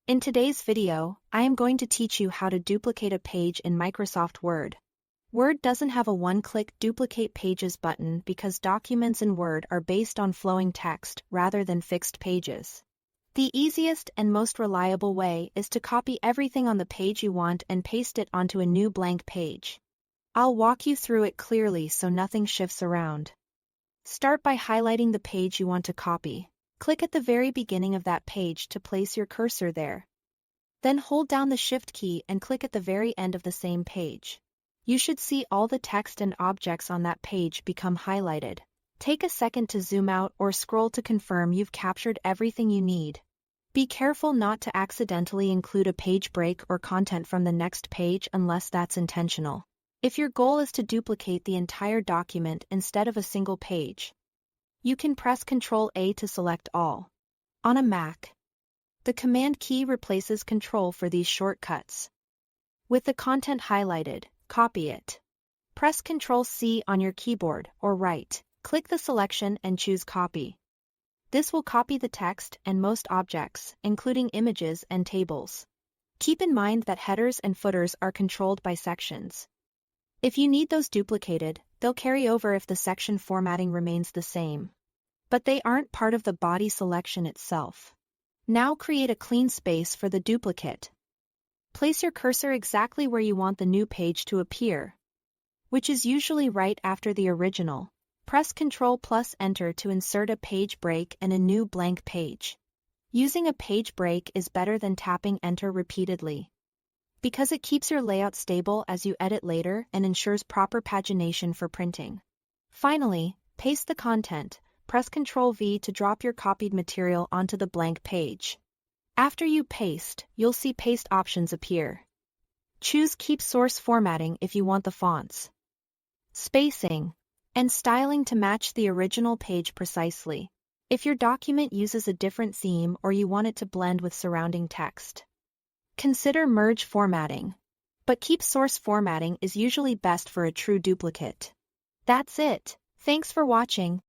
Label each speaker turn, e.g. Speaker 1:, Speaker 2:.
Speaker 1: In today's video, I am going to teach you how to duplicate a page in Microsoft Word. Word doesn't have a one-click duplicate pages button because documents in Word are based on flowing text rather than fixed pages. The easiest and most reliable way is to copy everything on the page you want and paste it onto a new blank page. I'll walk you through it clearly so nothing shifts around. Start by highlighting the page you want to copy. Click at the very beginning of that page to place your cursor there. Then hold down the Shift key and click at the very end of the same page. You should see all the text and objects on that page become highlighted. Take a second to zoom out or scroll to confirm you've captured everything you need. Be careful not to accidentally include a page break or content from the next page unless that's intentional. If your goal is to duplicate the entire document instead of a single page, you can press Ctrl-A to select all. On a Mac, the Command key replaces Control for these shortcuts. With the content highlighted, copy it. Press Ctrl-C on your keyboard or right-click the selection and choose Copy. This will copy the text and most objects, including images and tables. Keep in mind that headers and footers are controlled by sections. If you need those duplicated, they'll carry over if the section formatting remains the same. But they aren't part of the body selection itself. Now create a clean space for the duplicate. Place your cursor exactly where you want the new page to appear, which is usually right after the original. Press Ctrl+Enter to insert a page break and a new blank page. Using a page break is better than tapping Enter repeatedly, because it keeps your layout stable as you edit later and ensures proper pagination for printing. Finally, paste the content. Press Ctrl-V to drop your copied material onto the blank page. After you paste, you'll see paste options appear. Choose Keep Source Formatting if you want the fonts, spacing, and styling to match the original page precisely. If your document uses a different theme or you want it to blend with surrounding text, consider Merge Formatting. But Keep Source Formatting is usually best for a true duplicate. That's it. Thanks for watching.